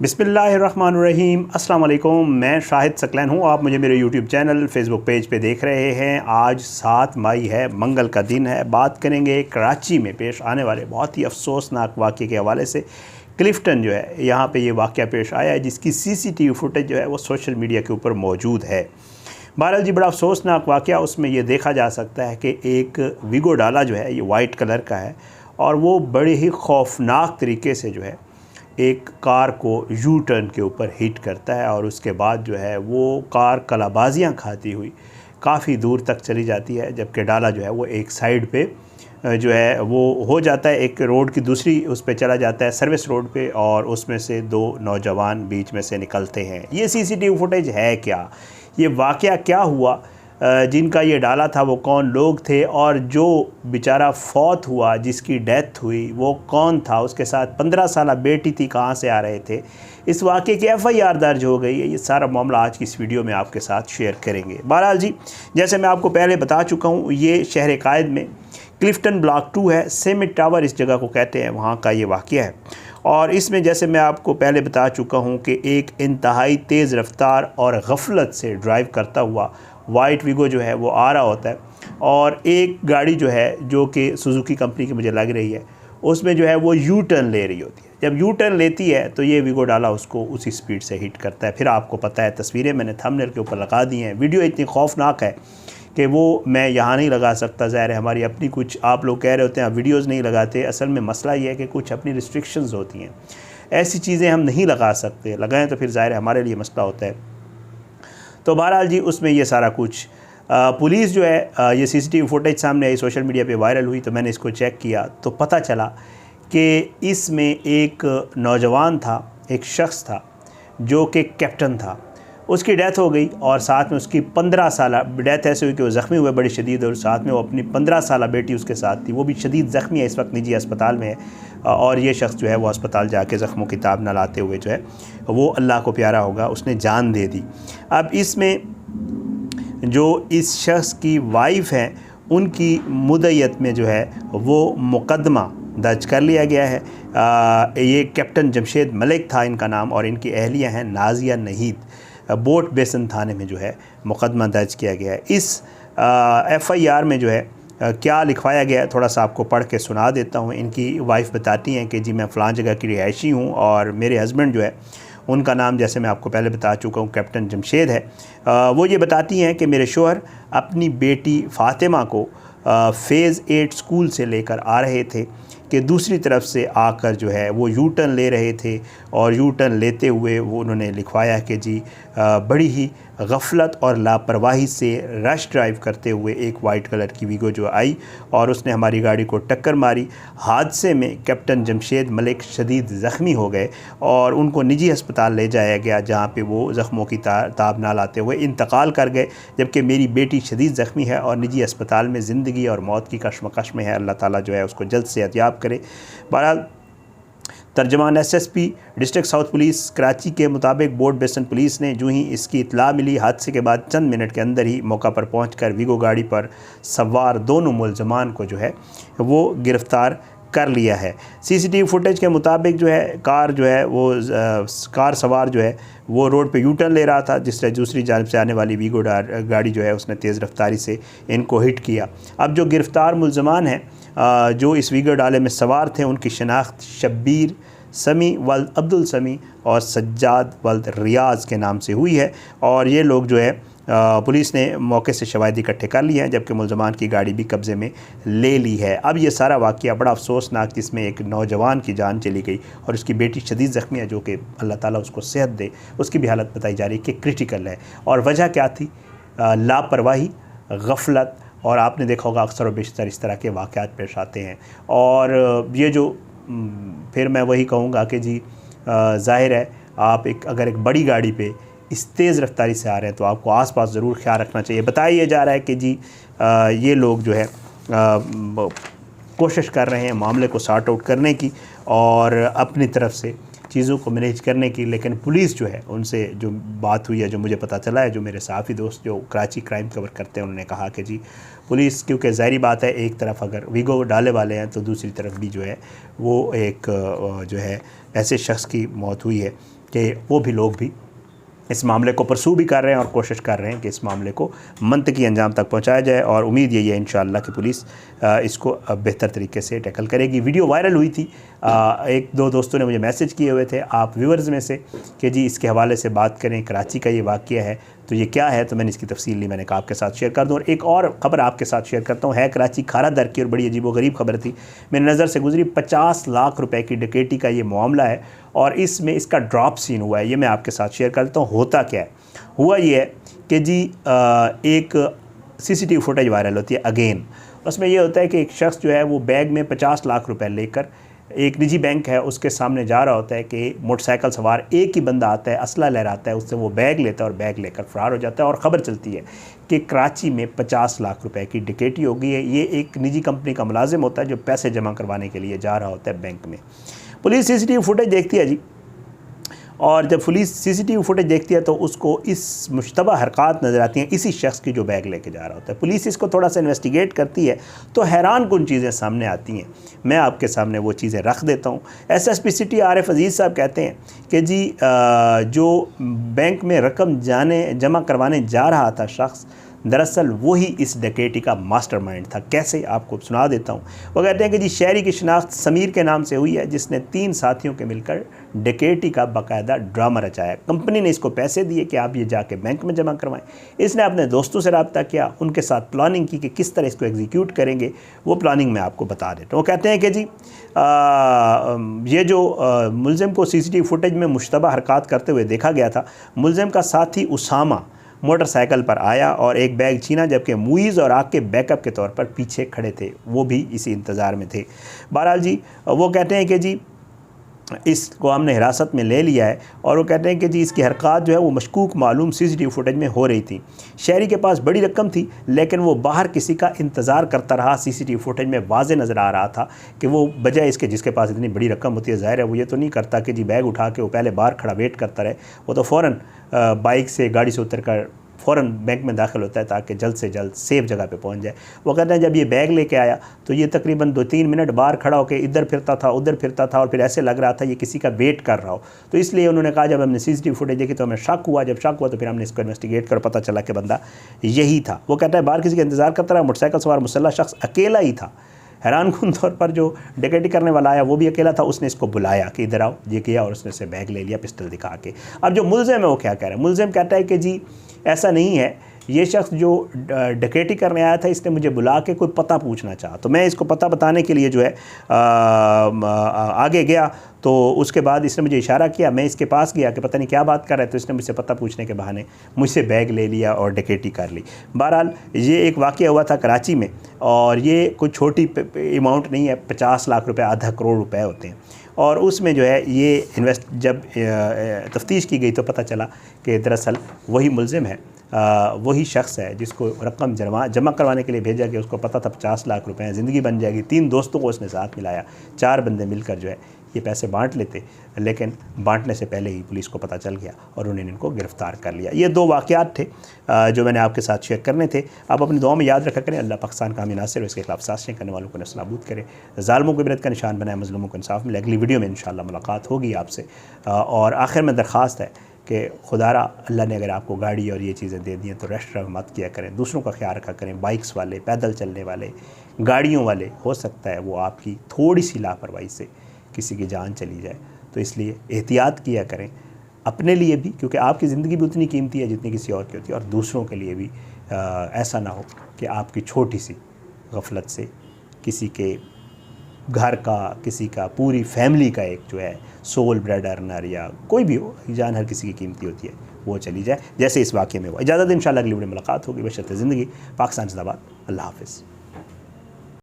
बिस्मिल्लाहिर्रहमानिर्रहीम। अस्सलाम वालेकुम। मैं शाहिद सकलैन हूँ। आप मुझे मेरे यूट्यूब चैनल फेसबुक पेज पे देख रहे हैं। आज 7 मई है, मंगल का दिन है। बात करेंगे कराची में पेश आने वाले बहुत ही अफसोसनाक वाक़े के हवाले से। क्लिफ्टन जो है यहाँ पे ये वाक़या पेश आया है, जिसकी सीसीटीवी फुटेज जो है वो सोशल मीडिया के ऊपर मौजूद है। बहरहाल जी, बड़ा अफसोसनाक वाक़या। उसमें ये देखा जा सकता है कि एक वीगो डाला जो है ये वाइट कलर का है और वो बड़े ही खौफनाक तरीके से जो है एक कार को यू टर्न के ऊपर हिट करता है और उसके बाद जो है वो कार कलाबाजियाँ खाती हुई काफ़ी दूर तक चली जाती है, जबकि डाला जो है वो एक साइड पे जो है वो हो जाता है, एक रोड की दूसरी उस पे चला जाता है, सर्विस रोड पे, और उसमें से दो नौजवान बीच में से निकलते हैं। ये सीसीटीवी फुटेज है क्या, ये वाक़या क्या हुआ, जिनका ये डाला था वो कौन लोग थे, और जो बेचारा फौत हुआ जिसकी डेथ हुई वो कौन था, उसके साथ 15 साल बेटी थी, कहाँ से आ रहे थे, इस वाक़े की FIR दर्ज हो गई है। ये सारा मामला आज की इस वीडियो में आपके साथ शेयर करेंगे। बहरहाल जी, जैसे मैं आपको पहले बता चुका हूँ, ये शहर कायद में क्लिफ्टन ब्लॉक 2 है, सेमिट टावर इस जगह को कहते हैं, वहाँ का ये वाक़या है। और इसमें जैसे मैं आपको पहले बता चुका हूँ कि एक इंतहाई तेज़ रफ्तार और गफलत से ड्राइव करता हुआ वाइट वीगो जो है वो आ रहा होता है, और एक गाड़ी जो है जो कि सुजुकी कंपनी की मुझे लग रही है, उसमें जो है वो यू टर्न ले रही होती है। जब यू टर्न लेती है तो ये वीगो डाला उसको उसी स्पीड से हिट करता है। फिर आपको पता है, तस्वीरें मैंने थंबनेल के ऊपर लगा दी हैं। वीडियो इतनी खौफनाक है कि वो मैं यहाँ नहीं लगा सकता। ज़ाहिर है हमारी अपनी कुछ, आप लोग कह रहे होते हैं आप वीडियोज़ नहीं लगाते, असल में मसला ये है कि कुछ अपनी रिस्ट्रिक्शंस होती हैं, ऐसी चीज़ें हम नहीं लगा सकते, लगाएं तो फिर ज़ाहिर है हमारे लिए मसला होता है। तो बहरहाल जी, उसमें ये सारा कुछ पुलिस जो है, ये सीसीटीवी फुटेज सामने आई, सोशल मीडिया पे वायरल हुई, तो मैंने इसको चेक किया तो पता चला कि इसमें एक नौजवान था, एक शख्स था जो कि कैप्टन था, उसकी डेथ हो गई और साथ में उसकी 15 साल डेथ ऐसे हुई कि वो ज़ख्मी हुए बड़ी शदीद, और साथ में वो अपनी 15 साल बेटी उसके साथ थी, वो भी शदीद ज़ख्मी है, इस वक्त निजी अस्पताल में है। और ये शख्स जो है वो अस्पताल जाके ज़ख्मों की ताब न लाते हुए जो है वो अल्लाह को प्यारा होगा, उसने जान दे दी। अब इसमें जो इस शख्स की वाइफ है, उनकी मुद्दत में जो है वो मुकदमा दर्ज कर लिया गया है। ये कैप्टन जमशेद मलिक था इनका नाम, और इनकी अहलिया हैं नाजिया नहीद। बोट बेसन थाने में जो है मुकदमा दर्ज किया गया है। इस FIR में जो है क्या लिखवाया गया है, थोड़ा सा आपको पढ़ के सुना देता हूँ। इनकी वाइफ बताती हैं कि जी मैं फ़लाँ जगह की रिहायशी हूँ, और मेरे हस्बैंड जो है उनका नाम जैसे मैं आपको पहले बता चुका हूँ कैप्टन जमशेद है। वो ये बताती हैं कि मेरे शोहर अपनी बेटी फ़ातिमा को फ़ेज़ 8 स्कूल से लेकर आ रहे थे कि दूसरी तरफ से आकर जो है वो यू टर्न ले रहे थे, और यू टर्न लेते हुए वो उन्होंने लिखवाया कि जी बड़ी ही गफलत और लापरवाही से रश ड्राइव करते हुए एक वाइट कलर की वीगो जो आई और उसने हमारी गाड़ी को टक्कर मारी। हादसे में कैप्टन जमशेद मलिक शदीद ज़ख्मी हो गए और उनको निजी अस्पताल ले जाया गया, जहाँ पे वो ज़ख्मों की ताब ना लाते हुए इंतकाल कर गए, जबकि मेरी बेटी शदीद ज़ख्मी है और निजी अस्पताल में ज़िंदगी और मौत की कशमकश में है। अल्लाह ताला जो है उसको जल्द से याब करे। बहरहाल तर्जमान SSP district south police Karachi के मुताबिक बोट बेसन पुलिस ने जो ही इसकी इत्तला मिली, हादसे के बाद चंद मिनट के अंदर ही मौका पर पहुंचकर वीगो गाड़ी पर सवार दोनों मुलजमान को जो है वो गिरफ़्तार कर लिया है। CCTV फुटेज के मुताबिक जो है कार जो है वो कार सवार जो है वो रोड पे यू टर्न ले रहा था, जिससे दूसरी जानिब से आने वाली वीगो गाड़ी जो है उसने तेज़ रफ्तारी से इनको हिट किया। अब जो गिरफ़्तार मुलजमान हैं जो इस वीगो डाले में सवार थे, उनकी शनाख्त शब्बीर समी वल्द अब्दुल समी और सज्जाद वल्द रियाज़ के नाम से हुई है, और ये लोग जो है पुलिस ने मौके से शवाहिद इकट्ठे कर लिए हैं, जबकि मुलजमान की गाड़ी भी कब्ज़े में ले ली है। अब ये सारा वाक़या बड़ा अफसोसनाक, जिसमें एक नौजवान की जान चली गई और उसकी बेटी शदीद ज़ख्मी है, जो कि अल्लाह ताला उसको सेहत दे, उसकी भी हालत बताई जा रही है कि क्रिटिकल है। और वजह क्या थी? लापरवाही, गफलत, और आपने देखा होगा अक्सर और बेशतर इस तरह के वाक़यात पेश आते हैं। और ये जो फिर मैं वही कहूँगा कि जी ज़ाहिर है आप अगर एक बड़ी गाड़ी पे इस तेज़ रफ्तारी से आ रहे हैं तो आपको आसपास ज़रूर ख्याल रखना चाहिए। बताया जा रहा है कि जी ये लोग जो है कोशिश कर रहे हैं मामले को सॉर्ट आउट करने की और अपनी तरफ से चीज़ों को मैनेज करने की, लेकिन पुलिस जो है उनसे जो बात हुई है, जो मुझे पता चला है, जो मेरे साथी दोस्त जो कराची क्राइम कवर करते हैं उन्होंने कहा कि जी पुलिस, क्योंकि ज़ाहिरी बात है एक तरफ अगर वीगो डाले वाले हैं तो दूसरी तरफ भी जो है वो एक जो है ऐसे शख्स की मौत हुई है कि वो भी लोग भी इस मामले को परसू भी कर रहे हैं और कोशिश कर रहे हैं कि इस मामले को मंतकी अंजाम तक पहुंचाया जाए। और उम्मीद यही है इंशाअल्लाह कि पुलिस इसको बेहतर तरीके से टैकल करेगी। वीडियो वायरल हुई थी, एक दो दोस्तों ने मुझे मैसेज किए हुए थे आप व्यूअर्स में से कि जी इसके हवाले से बात करें, कराची का ये वाक़या है तो ये क्या है। तो मैंने इसकी तफसील ली, मैंने कहा आपके साथ शेयर कर दूँ। और एक और ख़बर आपके साथ शेयर करता हूँ, है कराची खारा दर की और बड़ी अजीब व गरीब खबर थी, मेरी नज़र से गुजरी। 50 लाख रुपए की डकैती का ये मामला है और इसमें इसका ड्रॉप सीन हुआ है। ये मैं आपके साथ शेयर करता हूँ। होता क्या है, हुआ ये है कि जी एक CCTV फुटेज वायरल होती है अगेन। उसमें ये होता है कि एक शख्स जो है वो बैग में 50 लाख रुपए लेकर एक निजी बैंक है उसके सामने जा रहा होता है कि मोटरसाइकिल सवार एक ही बंदा आता है, असला लहराता है, उससे वो बैग लेता है और बैग लेकर फ़रार हो जाता है। और ख़बर चलती है कि कराची में 50 लाख रुपए की डकैती हो गई है। ये एक निजी कंपनी का मुलाजिम होता है जो पैसे जमा करवाने के लिए जा रहा होता है बैंक में। पुलिस CCTV फुटेज देखती है जी, और जब पुलिस CCTV फुटेज देखती है तो उसको इस मुश्तबा हरकत नज़र आती हैं इसी शख्स की जो बैग लेके जा रहा होता है। पुलिस इसको थोड़ा सा इन्वेस्टिगेट करती है तो हैरान कुन चीज़ें सामने आती हैं। मैं आपके सामने वो चीज़ें रख देता हूँ। SSP सिटी आरिफ अजीज़ साहब कहते हैं कि जी जो बैंक में रकम जमा करवाने जा रहा था शख्स, दरअसल वही इस डकैती का मास्टरमाइंड था। कैसे, आपको सुना देता हूँ। वो कहते हैं कि जी शहरी की शिनाख्त समीर के नाम से हुई है जिसने 3 साथियों के मिलकर डकैती का बाकायदा ड्रामा रचाया। कंपनी ने इसको पैसे दिए कि आप ये जाके बैंक में जमा करवाएं। इसने अपने दोस्तों से रब्ता किया, उनके साथ प्लानिंग की कि किस तरह इसको एग्जीक्यूट करेंगे। वो प्लानिंग मैं आपको बता देता हूँ। वो कहते हैं कि जी ये जो मुलजिम को CCTV फुटेज में मुश्तबा हरकत करते हुए देखा गया था। मुलजिम का साथी उसामा मोटरसाइकिल पर आया और एक बैग छीना, जबकि मुईज़ और आग के बैकअप के तौर पर पीछे खड़े थे, वो भी इसी इंतज़ार में थे। बहरहाल जी वो कहते हैं कि जी इसको हमने हिरासत में ले लिया है और वो कहते हैं कि जी इसकी हरकत जो है वो मशकूक मालूम CCTV फुटेज में हो रही थी। शहरी के पास बड़ी रकम थी लेकिन वो बाहर किसी का इंतज़ार करता रहा। CCTV फुटेज में वाज़े नज़र आ रहा था कि वो बजाय इसके जिसके पास इतनी बड़ी रकम होती है, ज़ाहिर है वो ये तो नहीं करता कि जी बैग उठा के वो पहले बाहर खड़ा वेट करता रहे। वो तो फ़ौरन बाइक से गाड़ी से उतर कर फ़ौरन बैंक में दाखिल होता है ताकि जल्द से जल्द सेफ़ जगह पे पहुंच जाए। वो कहते हैं जब ये बैग लेके आया तो ये तकरीबन 2-3 मिनट बाहर खड़ा होकर इधर फिरता था उधर फिरता था और फिर ऐसे लग रहा था ये किसी का वेट कर रहा हो। तो इसलिए उन्होंने कहा, जब हमने CCTV फुटेज देखी तो हमें शक हुआ। जब शक हुआ तो फिर हमने इसको इन्वेस्टिगेट कर पता चला कि बंदा यही था। वो कहता है बाहर किसी का इंतज़ार करता रहा। मोटरसाइकिल सवार मुसल्लह शख्स अकेला ही था। हैरानकुन तौर पर जो डकैती करने वाला आया वो भी अकेला था। उसने इसको बुलाया कि इधर आओ, ये किया और उसने से बैग ले लिया पिस्टल दिखा के। अब जो मुलजिम है वो क्या कह रहा है, मुलजिम कहता है कि जी ऐसा नहीं है, ये शख्स जो डकैती करने आया था इसने मुझे बुला के कोई पता पूछना चाहा, तो मैं इसको पता बताने के लिए जो है आगे गया। तो उसके बाद इसने मुझे इशारा किया, मैं इसके पास गया कि पता नहीं क्या बात कर रहा है। तो इसने मुझसे पता पूछने के बहाने मुझसे बैग ले लिया और डकैती कर ली। बहरहाल ये एक वाक़या हुआ था कराची में और ये कोई छोटी अमाउंट नहीं है, 50 लाख रुपए, आधा करोड़ रुपए होते हैं। और उसमें जो है ये जब तफ्तीश की गई तो पता चला कि दरअसल वही मुलजिम है, वही शख्स है जिसको रकम जमा करवाने के लिए भेजा गया। उसको पता था 50 लाख रुपए हैं, ज़िंदगी बन जाएगी। 3 दोस्तों को उसने साथ मिलाया, 4 बंदे मिलकर जो है ये पैसे बांट लेते, लेकिन बांटने से पहले ही पुलिस को पता चल गया और उन्होंने इनको गिरफ़्तार कर लिया। ये 2 वाक़यात थे जो मैंने आपके साथ शेयर करने थे। आप अपनी दुआ में याद रखा करें, अल्लाह पाकिस्तान का हामी नासिर, इसके खिलाफ साजिशें करने वालों को नस्ल-नाबूद करे, ज़ालिमों को इबरत का निशान बनाए, मज़लूमों को इंसाफ मिले। अगली वीडियो में इंशाअल्लाह मुलाकात होगी आपसे। और आखिर में दरख्वास्त है कि खुदारा अल्लाह ने अगर आपको गाड़ी और ये चीज़ें दे दी हैं तो रश मत किया करें, दूसरों का ख्याल रखा करें। बाइक्स वाले, पैदल चलने वाले, गाड़ियों वाले, हो सकता है वो आपकी थोड़ी सी लापरवाही से किसी की जान चली जाए, तो इसलिए एहतियात किया करें अपने लिए भी, क्योंकि आपकी ज़िंदगी भी उतनी कीमती है जितनी किसी और की होती है, और दूसरों के लिए भी। ऐसा ना हो कि आपकी छोटी सी गफलत से किसी के घर का, किसी का, पूरी फैमिली का एक जो है सोल ब्रेड अर्नर या कोई भी हो, जान हर किसी की कीमती होती है, वो चली जाए, जैसे इस वाक़े में हुआ। इजाज़त, इंशाअल्लाह अगली वीडियो में मुलाकात होगी। बशर्ते ज़िंदगी। पाकिस्तान जिंदाबाद। अल्लाह हाफ़िज़।